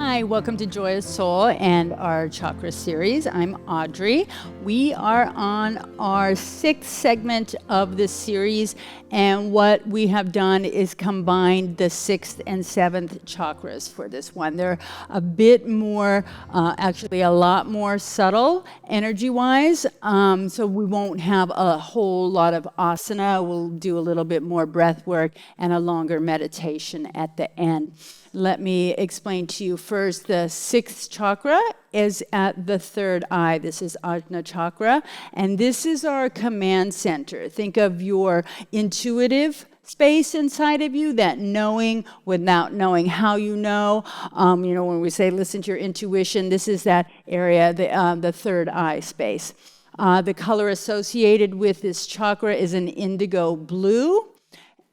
Hi, welcome to Joyous Soul and our chakra series. I'm Audrey. We are on our 6th segment of this series, and what we have done is combined the 6th and 7th chakras for this one. They're a bit more, actually a lot more subtle energy-wise, so we won't have a whole lot of asana. We'll do a little bit more breath work and a longer meditation at the end. Let me explain to you first. The 6th chakra is at the third eye. This is Ajna chakra, and this is our command center. Think of your intuitive space inside of you, that knowing without knowing how you know. When we say listen to your intuition, this is that area, the third eye space. The color associated with this chakra is an indigo blue.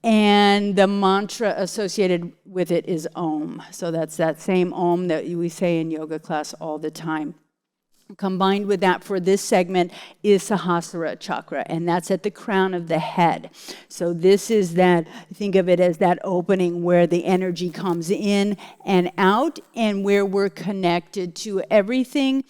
And the mantra associated with it is Om. So that's that same Om that we say in yoga class all the time. Combined with that for this segment is Sahasrara chakra, and that's at the crown of the head. So this is that, think of it as that opening where the energy comes in and out, and where we're connected to everything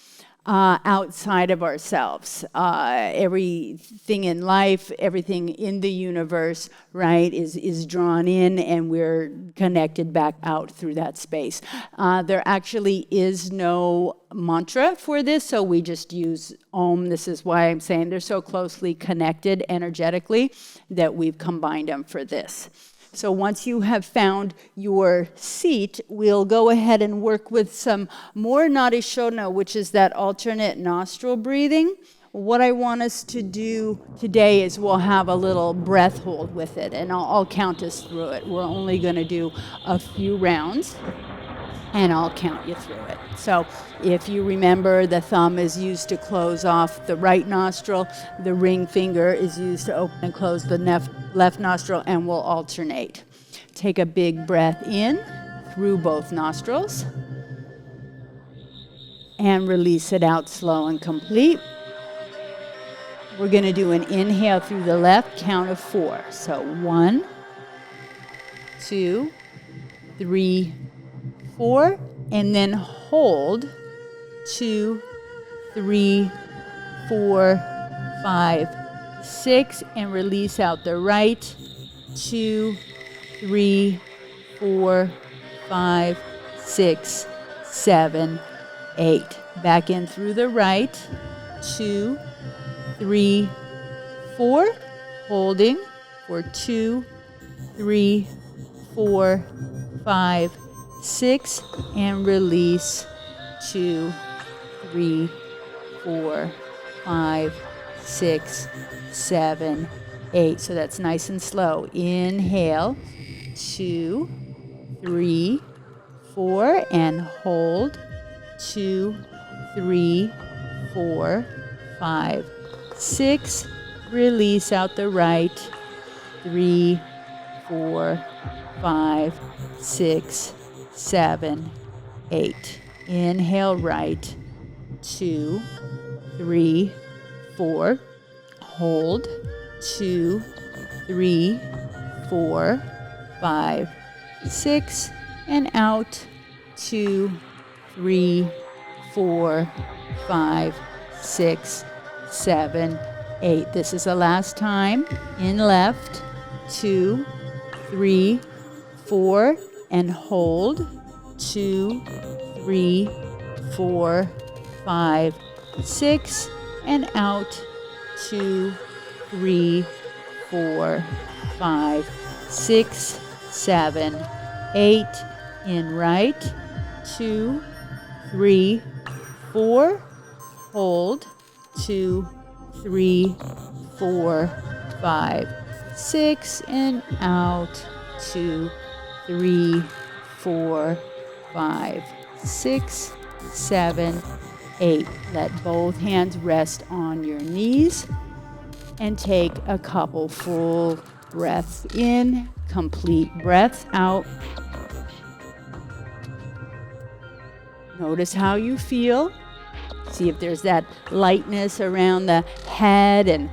outside of ourselves. Everything in life, everything in the universe, right, is drawn in, and we're connected back out through that space. There actually is no mantra for this, so we just use Om. This is why I'm saying they're so closely connected energetically that we've combined them for this. So once you have found your seat, we'll go ahead and work with some more Nadi Shodhana, which is that alternate nostril breathing. What I want us to do today is we'll have a little breath hold with it, and I'll count us through it. We're only going to do a few rounds, and I'll count you through it. So if you remember, the thumb is used to close off the right nostril, the ring finger is used to open and close the left nostril, and we'll alternate. Take a big breath in through both nostrils, and release it out slow and complete. We're going to do an inhale through the left, count of 4. So 1, 2, 3, 4, and then hold 2, 3, 4, 5, 6, and release out the right. 2, 3, 4, 5, 6, 7, 8. Back in through the right. 2, 3, 4, holding for 2, 3, 4, 5, 6, and release 2, 3, 4, 5, 6, 7, 8. So that's nice and slow. Inhale, 2, 3, 4, and hold 2, 3, 4, 5, 6. Release out the right. 3, 4, 5, 6, 7, 8. Inhale right. 2, 3, 4. Hold. 2, 3, 4, 5, 6, and out. 2, 3, 4, 5, 6, 7, 8. This is the last time. In left. 2, 3, 4, and hold. 2, 3, 4, 5, 6, and out. 2, 3, 4, 5, 6, 7, 8. In right. 2, 3, 4. Hold. 2, 3, 4, 5, 6, and out. 2, 3, 4, 5, 6, 7, 8. Let both hands rest on your knees and take a couple full breaths in, complete breaths out. Notice how you feel. See if there's that lightness around the head and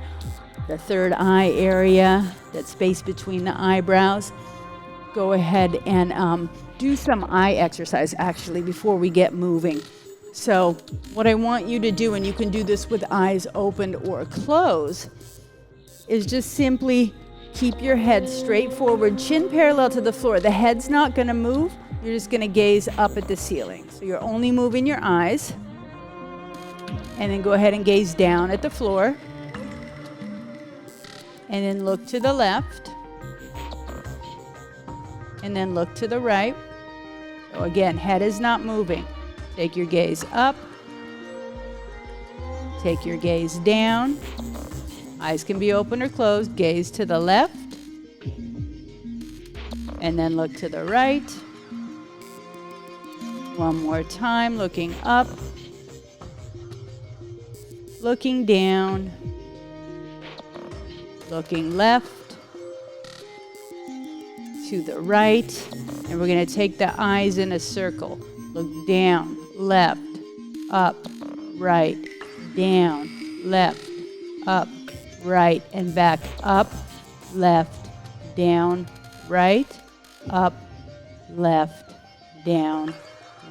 the third eye area, that space between the eyebrows. Go ahead and do some eye exercise actually before we get moving. So what I want you to do, and you can do this with eyes opened or closed, is just simply keep your head straight forward, chin parallel to the floor. The head's not going to move. You're just going to gaze up at the ceiling. So you're only moving your eyes. And then go ahead and gaze down at the floor. And then look to the left. And then look to the right. So again, head is not moving. Take your gaze up. Take your gaze down. Eyes can be open or closed. Gaze to the left. And then look to the right. One more time, looking up. Looking down. Looking left. To the right. And we're going to take the eyes in a circle. Look down, left, up, right, down, left, up, right, and back. Up, left, down, right, up, left, down,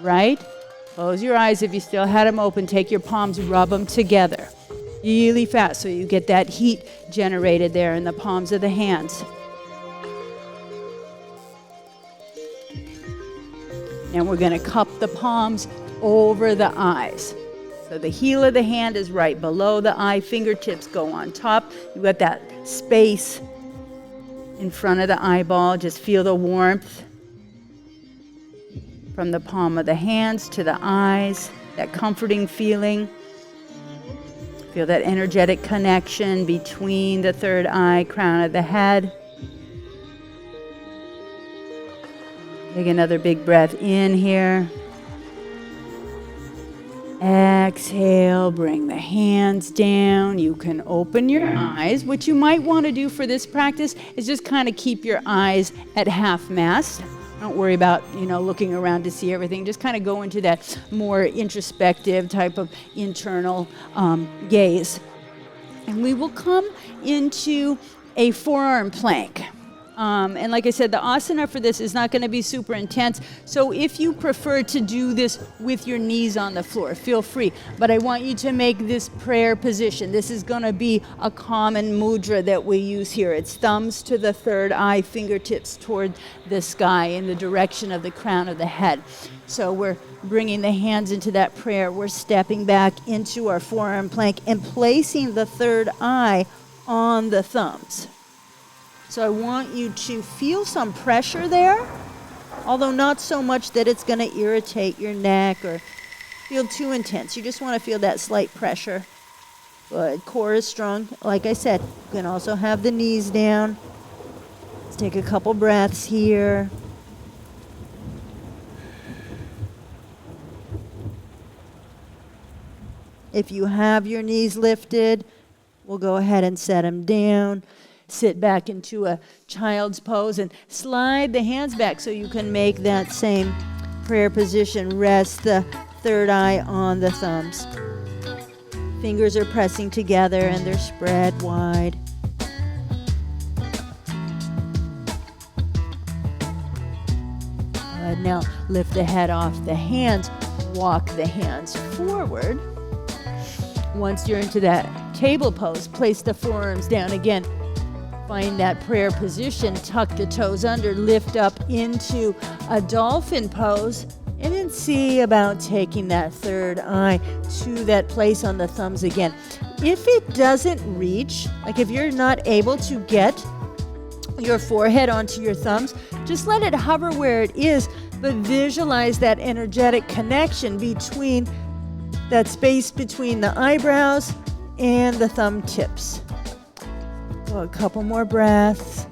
right. Close your eyes if you still had them open. Take your palms, rub them together really fast so you get that heat generated there in the palms of the hands. And we're going to cup the palms over the eyes. So the heel of the hand is right below the eye. Fingertips go on top. You've got that space in front of the eyeball. Just feel the warmth from the palm of the hands to the eyes. That comforting feeling. Feel that energetic connection between the third eye, crown of the head. Take another big breath in here. Exhale, bring the hands down. You can open your eyes. What you might want to do for this practice is just kind of keep your eyes at half mast. Don't worry about, looking around to see everything. Just kind of go into that more introspective type of internal gaze. And we will come into a forearm plank. And like I said, the asana for this is not going to be super intense. So if you prefer to do this with your knees on the floor, feel free. But I want you to make this prayer position. This is going to be a common mudra that we use here. It's thumbs to the third eye, fingertips toward the sky in the direction of the crown of the head. So we're bringing the hands into that prayer. We're stepping back into our forearm plank and placing the third eye on the thumbs. So I want you to feel some pressure there, although not so much that it's going to irritate your neck or feel too intense. You just want to feel that slight pressure. Good. Core is strong. Like I said, you can also have the knees down. Let's take a couple breaths here. If you have your knees lifted, we'll go ahead and set them down. Sit back into a child's pose and slide the hands back so you can make that same prayer position. Rest the third eye on the thumbs. Fingers are pressing together and they're spread wide. Good. Now lift the head off the hands. Walk the hands forward. Once you're into that table pose, place the forearms down again. Find that prayer position, tuck the toes under, lift up into a dolphin pose, and then see about taking that third eye to that place on the thumbs again. If it doesn't reach, like if you're not able to get your forehead onto your thumbs, just let it hover where it is, but visualize that energetic connection between that space between the eyebrows and the thumb tips. Go a couple more breaths.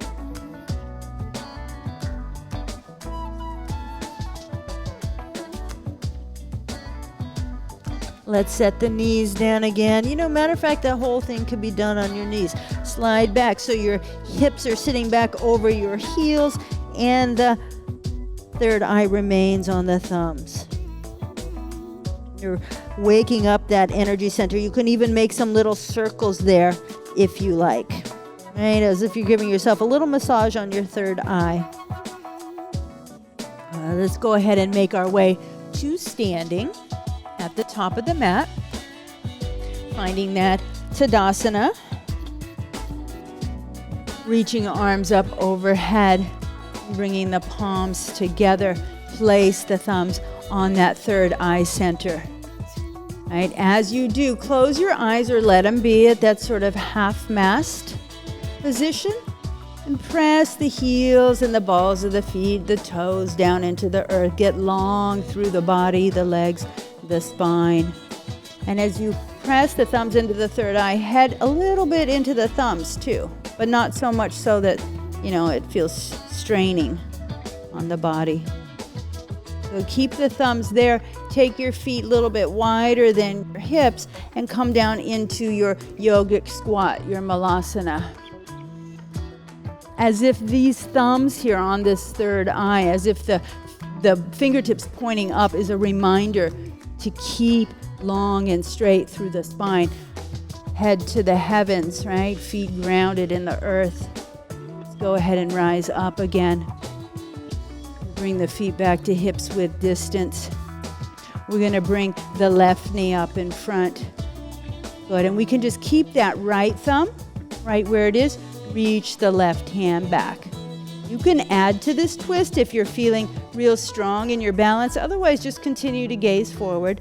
Let's set the knees down again. Matter of fact, that whole thing could be done on your knees. Slide back so your hips are sitting back over your heels and the third eye remains on the thumbs. You're waking up that energy center. You can even make some little circles there if you like. Right, as if you're giving yourself a little massage on your third eye. Let's go ahead and make our way to standing at the top of the mat. Finding that Tadasana. Reaching arms up overhead. Bringing the palms together. Place the thumbs on that third eye center. Right, as you do, close your eyes or let them be at that sort of half-mast position. And press the heels and the balls of the feet, the toes down into the earth. Get long through the body, the legs, the spine. And as you press the thumbs into the third eye, head a little bit into the thumbs too, but not so much so that, it feels straining on the body. So keep the thumbs there. Take your feet a little bit wider than your hips and come down into your yogic squat, your malasana. As if these thumbs here on this third eye, as if the fingertips pointing up is a reminder to keep long and straight through the spine. Head to the heavens, right? Feet grounded in the earth. Let's go ahead and rise up again. Bring the feet back to hips width distance. We're going to bring the left knee up in front. Good, and we can just keep that right thumb right where it is. Reach the left hand back. You can add to this twist if you're feeling real strong in your balance. Otherwise, just continue to gaze forward.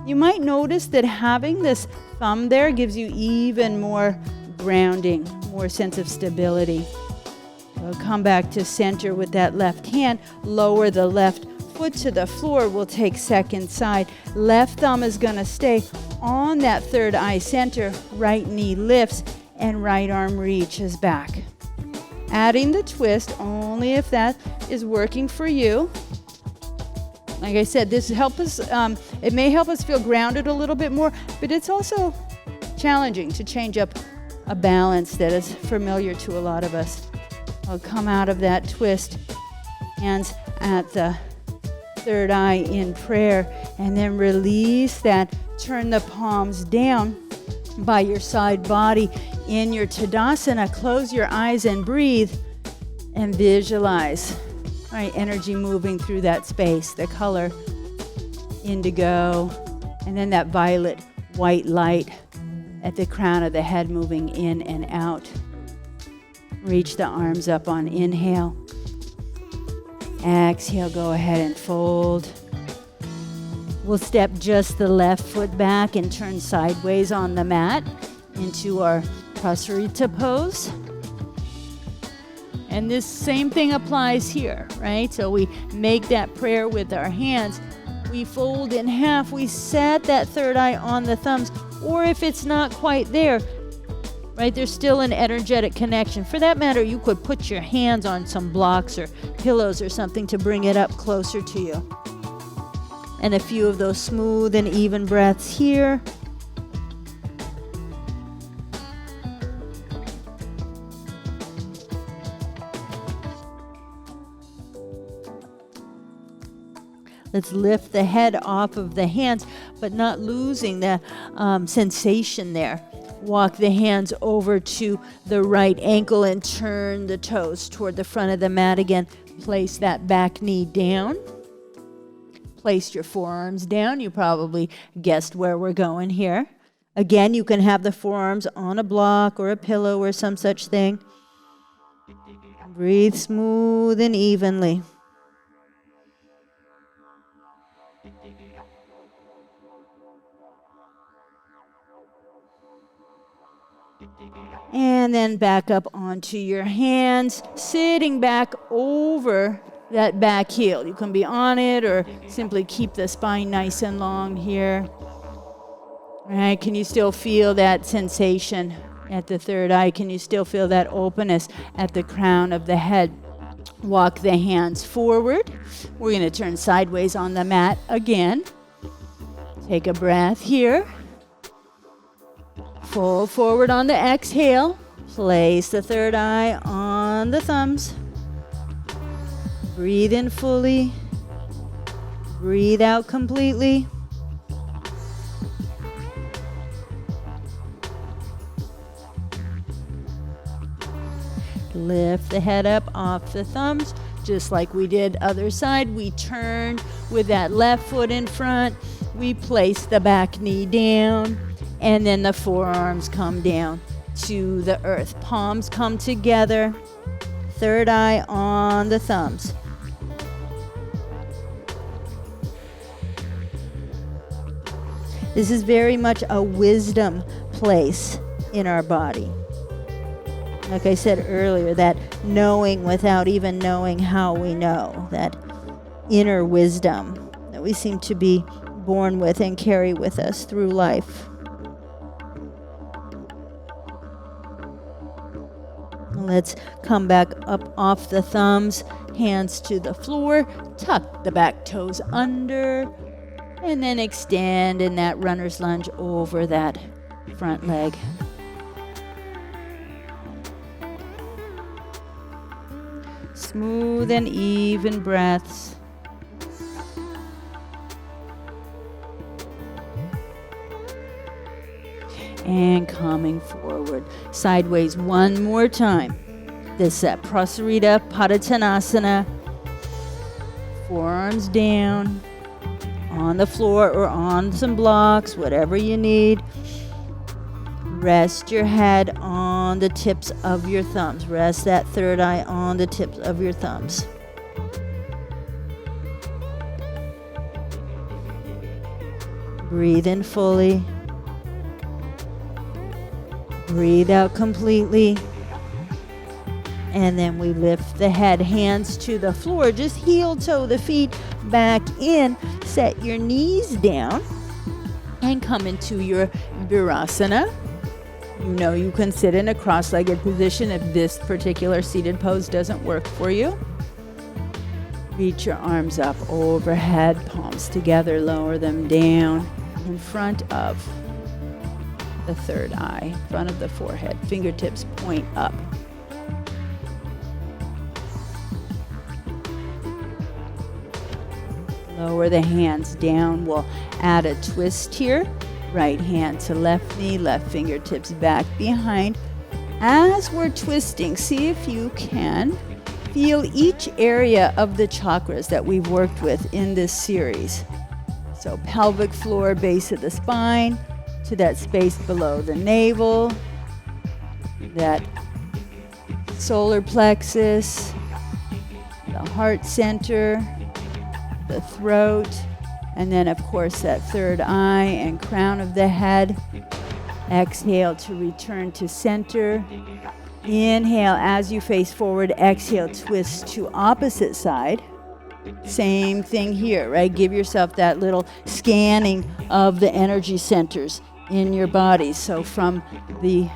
You might notice that having this thumb there gives you even more grounding, more sense of stability. So come back to center with that left hand. Lower the left foot to the floor. We'll take second side. Left thumb is going to stay on that third eye center. Right knee lifts and right arm reaches back. Adding the twist only if that is working for you. Like I said, this help us. It may help us feel grounded a little bit more, but it's also challenging to change up a balance that is familiar to a lot of us. I'll come out of that twist, hands at the third eye in prayer, and then release that. Turn the palms down by your side body in your Tadasana. Close your eyes and breathe and visualize. All right, energy moving through that space, the color indigo, and then that violet white light at the crown of the head moving in and out. Reach the arms up on inhale. Exhale, go ahead and fold. We'll step just the left foot back and turn sideways on the mat into our Prasarita pose. And this same thing applies here, right? So we make that prayer with our hands. We fold in half. We set that third eye on the thumbs. Or if it's not quite there, right, there's still an energetic connection. For that matter, you could put your hands on some blocks or pillows or something to bring it up closer to you. And a few of those smooth and even breaths here. Let's lift the head off of the hands, but not losing the sensation there. Walk the hands over to the right ankle and turn the toes toward the front of the mat again. Place that back knee down. Place your forearms down. You probably guessed where we're going here. Again, you can have the forearms on a block or a pillow or some such thing. Breathe smooth and evenly. And then back up onto your hands, sitting back over that back heel. You can be on it or simply keep the spine nice and long here. All right, can you still feel that sensation at the third eye? Can you still feel that openness at the crown of the head? Walk the hands forward. We're going to turn sideways on the mat again. Take a breath here. Fold forward on the exhale. Place the third eye on the thumbs. Breathe in fully. Breathe out completely. Lift the head up off the thumbs. just like we did other side. We turn with that left foot in front. We place the back knee down, and then the forearms come down to the earth. Palms come together, third eye on the thumbs. This is very much a wisdom place in our body. Like I said earlier, that knowing without even knowing how we know, that inner wisdom that we seem to be born with and carry with us through life. Let's come back up off the thumbs, hands to the floor, tuck the back toes under, and then extend in that runner's lunge over that front leg. Smooth and even breaths. And coming forward, sideways one more time. This Prasarita Padottanasana. Forearms down, on the floor or on some blocks, whatever you need. Rest your head on the tips of your thumbs. Rest that third eye on the tips of your thumbs. Breathe in fully. Breathe out completely. And then we lift the head, hands to the floor. Just heel toe the feet back in. Set your knees down and come into your Virasana. You know you can sit in a cross-legged position if this particular seated pose doesn't work for you. Reach your arms up overhead, palms together, lower them down in front of the third eye, front of the forehead. Fingertips point up. Lower the hands down. We'll add a twist here. Right hand to left knee, left fingertips back behind. As we're twisting, see if you can feel each area of the chakras that we've worked with in this series. So pelvic floor, base of the spine, to that space below the navel, that solar plexus, the heart center, the throat, and then of course that third eye and crown of the head. Exhale to return to center. Inhale as you face forward. Exhale, twist to opposite side. Same thing here, right? Give yourself that little scanning of the energy centers in your body. So from the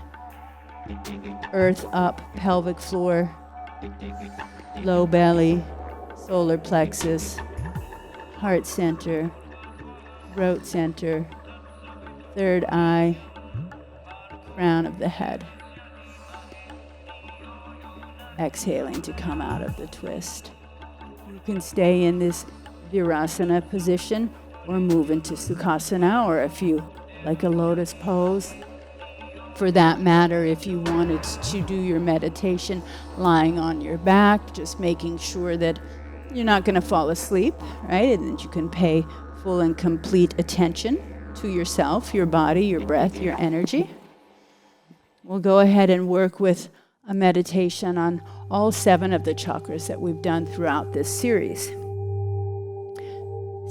earth up, pelvic floor, low belly, solar plexus, heart center, throat center, third eye, crown of the head. Exhaling to come out of the twist. You can stay in this Virasana position or move into Sukhasana, or if you like a lotus pose. For that matter, if you wanted to do your meditation lying on your back, just making sure that you're not going to fall asleep, right? And that you can pay full and complete attention to yourself, your body, your breath, your energy. We'll go ahead and work with a meditation on all 7 of the chakras that we've done throughout this series.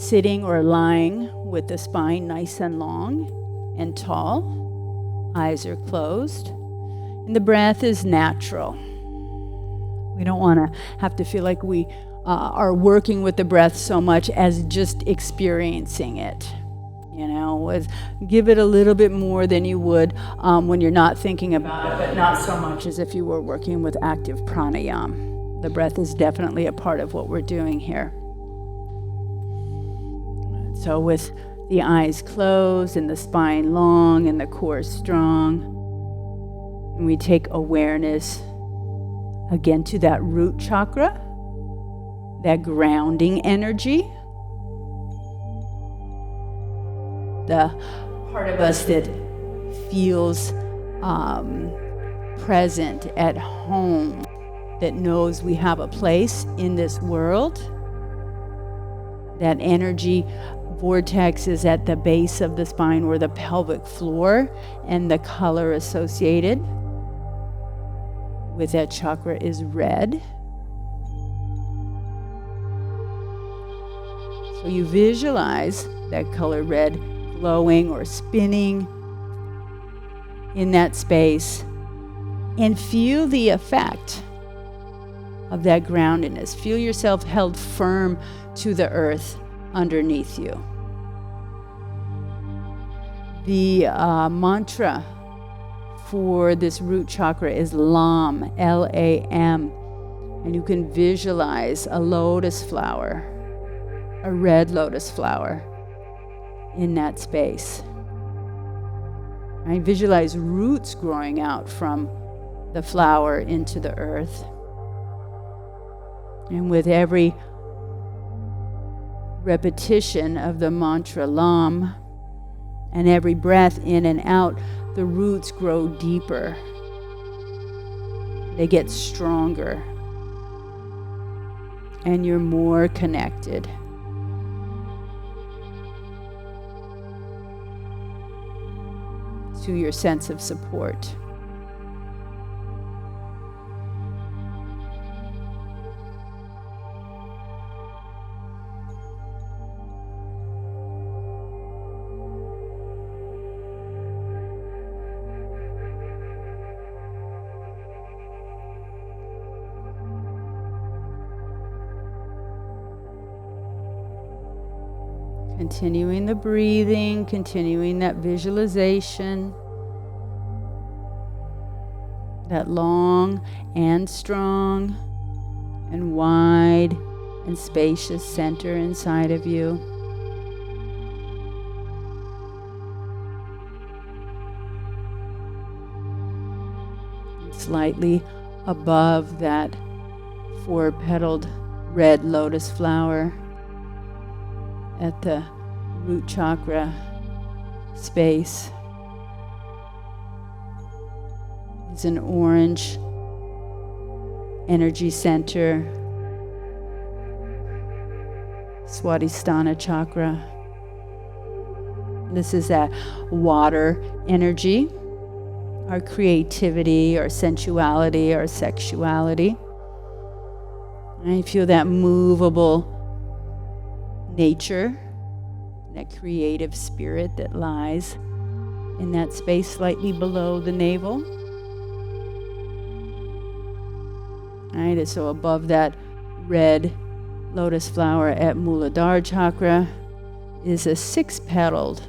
Sitting or lying with the spine nice and long and tall. Eyes are closed. And the breath is natural. We don't want to have to feel like we are working with the breath so much as just experiencing it. You know, give it a little bit more than you would when you're not thinking about it, but not so much as if you were working with active pranayama. The breath is definitely a part of what we're doing here. So with the eyes closed and the spine long and the core strong, and we take awareness again to that root chakra, that grounding energy, the part of us that feels present, at home that knows we have a place in this world. That energy vortex is at the base of the spine or the pelvic floor, and the color associated with that chakra is red. So you visualize that color red glowing or spinning in that space, and feel the effect of that groundedness. Feel yourself held firm to the earth underneath you. The mantra for this root chakra is LAM, L-A-M, and you can visualize a lotus flower, a red lotus flower in that space. I visualize roots growing out from the flower into the earth. And with every repetition of the mantra LAM and every breath in and out, the roots grow deeper. They get stronger. And you're more connected. To your sense of support. Continuing the breathing, continuing that visualization, that long and strong and wide and spacious center inside of you. And slightly above that four-petaled red lotus flower at the root chakra space is an orange energy center, Swadhisthana chakra. This is that water energy, our creativity, our sensuality, our sexuality. I feel that movable nature, that creative spirit that lies in that space slightly below the navel. Right, so above that red lotus flower at Muladhara chakra is a six-petaled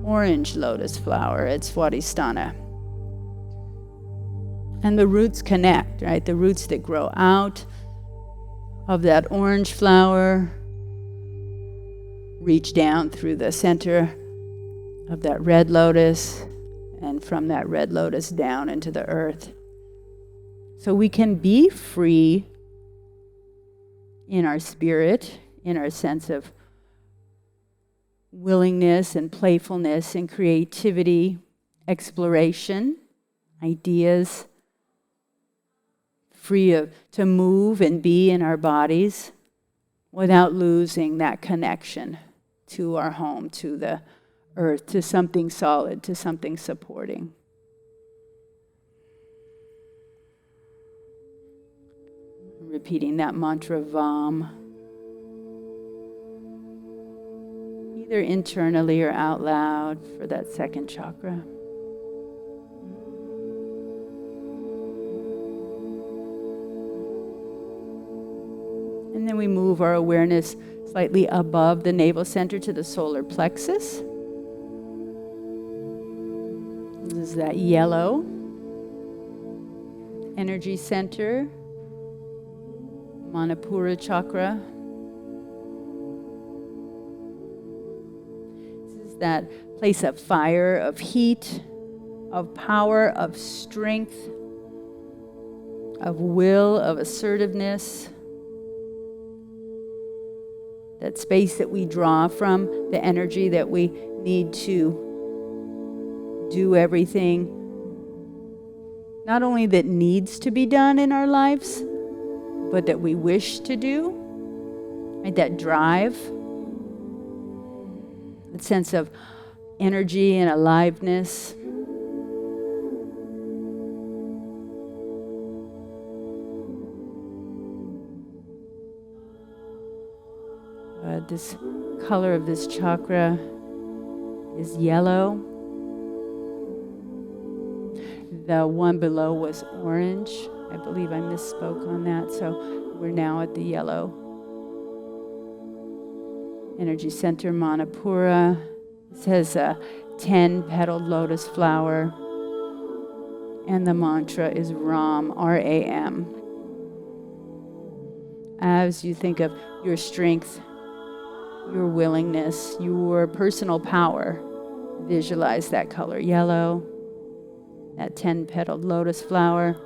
orange lotus flower at Swadhisthana. And the roots connect, right? The roots that grow out of that orange flower reach down through the center of that red lotus, and from that red lotus down into the earth. So we can be free in our spirit, in our sense of willingness and playfulness and creativity, exploration, ideas, free to move and be in our bodies without losing that connection to our home, to the earth, to something solid, to something supporting. Repeating that mantra VAM, either internally or out loud for that second chakra. And then we move our awareness slightly above the navel center to the solar plexus. This is that yellow energy center, Manipura chakra. This is that place of fire, of heat, of power, of strength, of will, of assertiveness. That space that we draw from, the energy that we need to do everything not only that needs to be done in our lives, but that we wish to do, right? That drive, that sense of energy and aliveness. This color of this chakra is yellow. The one below was orange. I believe I misspoke on that, so we're now at the yellow. Energy center Manipura. It has a 10-petaled lotus flower. And the mantra is Ram, R-A-M. As you think of your strength, your willingness, your personal power, visualize that color yellow, that 10-petaled lotus flower.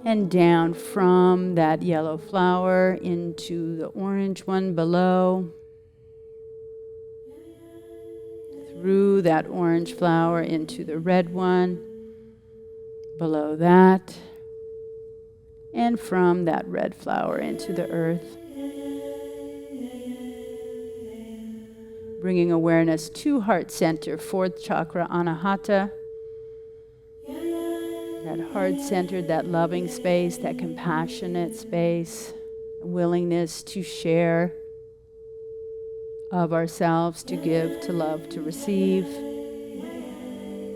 And down from that yellow flower into the orange one below, through that orange flower into the red one below that, and from that red flower into the earth. Bringing awareness to heart center, fourth chakra, Anahata. That heart center, that loving space, that compassionate space, willingness to share of ourselves, to give, to love, to receive.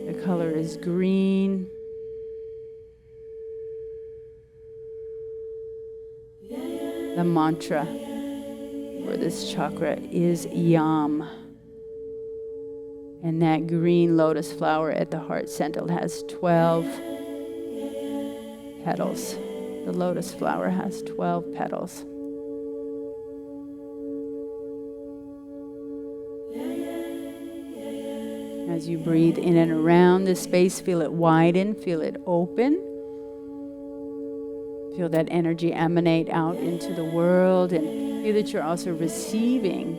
The color is green. The mantra for this chakra is Yam. And that green lotus flower at the heart center has 12 petals. The lotus flower has 12 petals. As you breathe in and around this space, feel it widen, feel it open. Feel that energy emanate out into the world, and feel that you're also receiving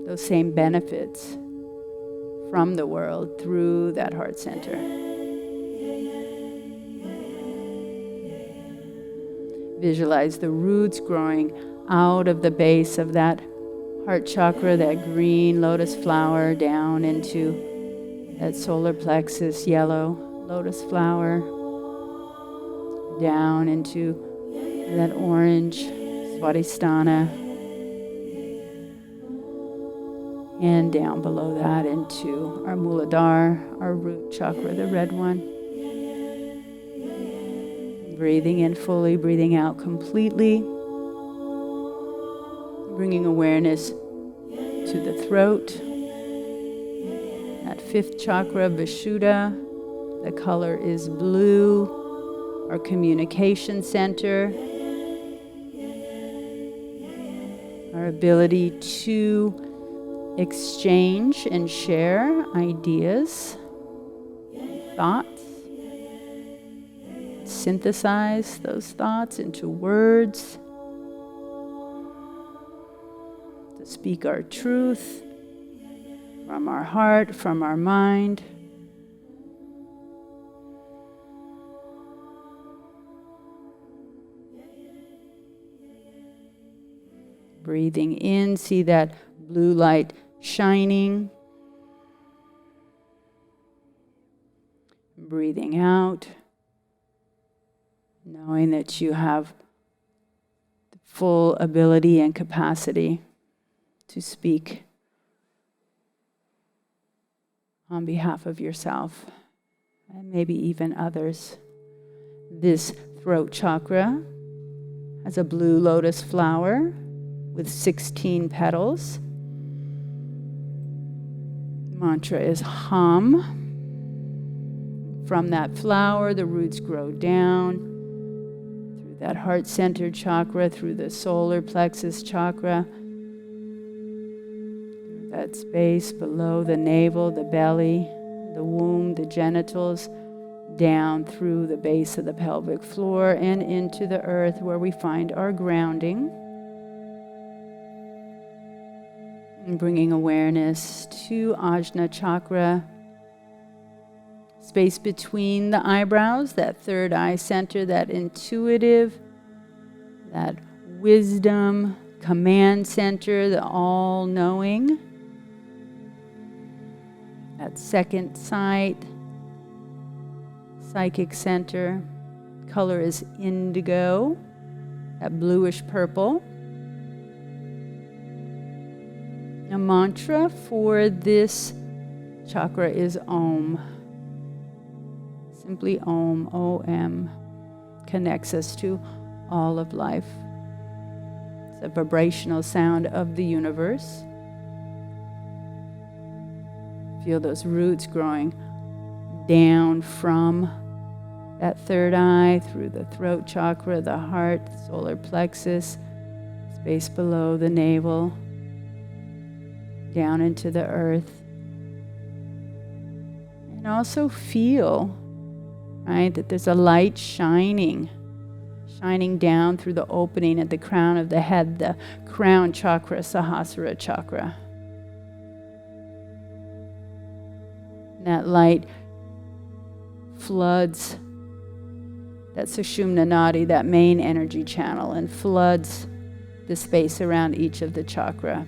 those same benefits from the world through that heart center. Visualize the roots growing out of the base of that heart chakra, that green lotus flower, down into that solar plexus, yellow lotus flower, down into that orange Svadhisthana, and down below that into our Muladhara, our root chakra, the red one. Breathing in fully, breathing out completely. Bringing awareness to the throat. That fifth chakra, Vishuddha. The color is blue. Our communication center, our ability to exchange and share ideas, thoughts, synthesize those thoughts into words, to speak our truth from our heart, from our mind. Breathing in, see that blue light shining. Breathing out, knowing that you have the full ability and capacity to speak on behalf of yourself and maybe even others. This throat chakra has a blue lotus flower with 16 petals. Mantra is Hum. From that flower, the roots grow down through that heart center chakra, through the solar plexus chakra, through that space below the navel, the belly, the womb, the genitals, down through the base of the pelvic floor and into the earth, where we find our grounding. And bringing awareness to Ajna chakra, space between the eyebrows, that third eye center, that intuitive, that wisdom, command center, the all-knowing, that second sight, psychic center. Color is indigo, that bluish purple. A mantra for this chakra is Om. Simply Om, O-M, connects us to all of life. It's a vibrational sound of the universe. Feel those roots growing down from that third eye, through the throat chakra, the heart, solar plexus, space below the navel, down into the earth. And also feel, right, that there's a light shining down through the opening at the crown of the head, the crown chakra, Sahasrara chakra. And that light floods that Sushumna Nadi, that main energy channel, and floods the space around each of the chakra.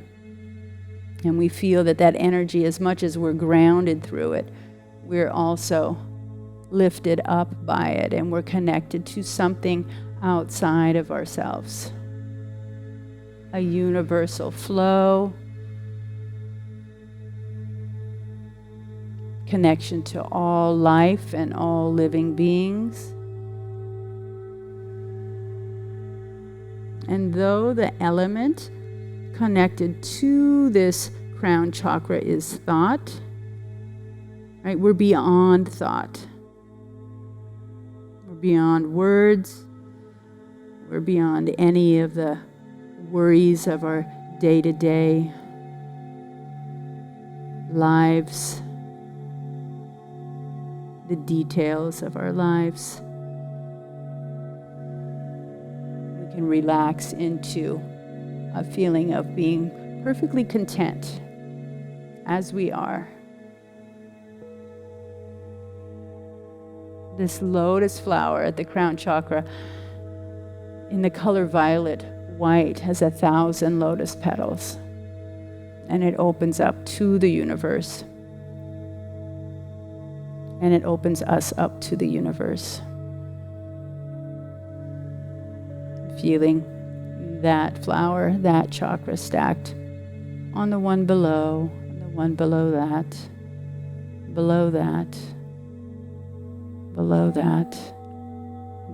And we feel that that energy, as much as we're grounded through it, we're also lifted up by it, and we're connected to something outside of ourselves. A universal flow, connection to all life and all living beings. And though the element connected to this crown chakra is thought, right? We're beyond thought. We're beyond words. We're beyond any of the worries of our day-to-day lives, the details of our lives. We can relax into a feeling of being perfectly content as we are. This lotus flower at the crown chakra in the color violet white has 1,000 lotus petals, and it opens up to the universe, and it opens us up to the universe. Feeling that flower, that chakra stacked on the one below, the one below that, below that, below that,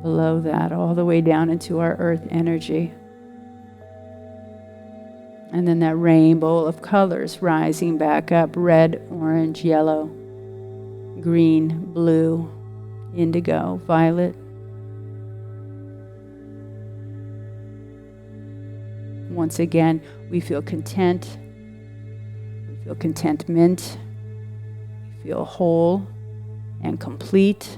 below that, all the way down into our earth energy. And then that rainbow of colors rising back up, red, orange, yellow, green, blue, indigo, violet. Once again, we feel content, we feel contentment, we feel whole and complete.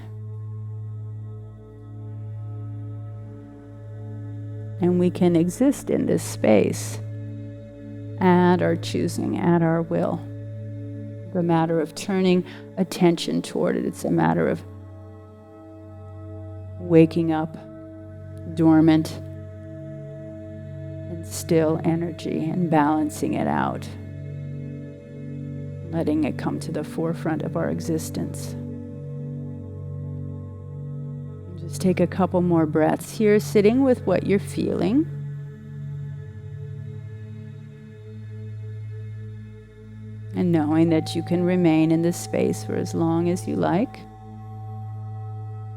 And we can exist in this space at our choosing, at our will. It's a matter of turning attention toward it. It's a matter of waking up dormant and still energy and balancing it out, letting it come to the forefront of our existence. Just take a couple more breaths here, sitting with what you're feeling. And knowing that you can remain in this space for as long as you like.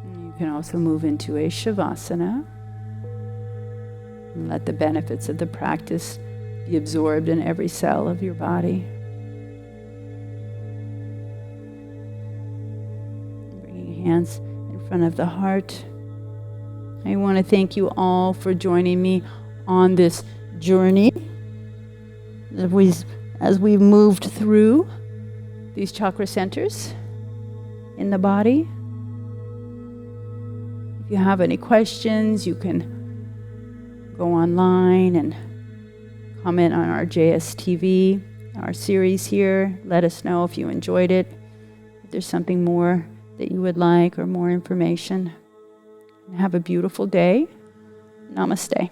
And you can also move into a Shavasana. And let the benefits of the practice be absorbed in every cell of your body. Bringing hands in front of the heart. I want to thank you all for joining me on this journey as we've moved through these chakra centers in the body. If you have any questions, you can go online and comment on our JSTV our series here. Let us know if you enjoyed it, if there's something more that you would like or more information. Have a beautiful day. Namaste.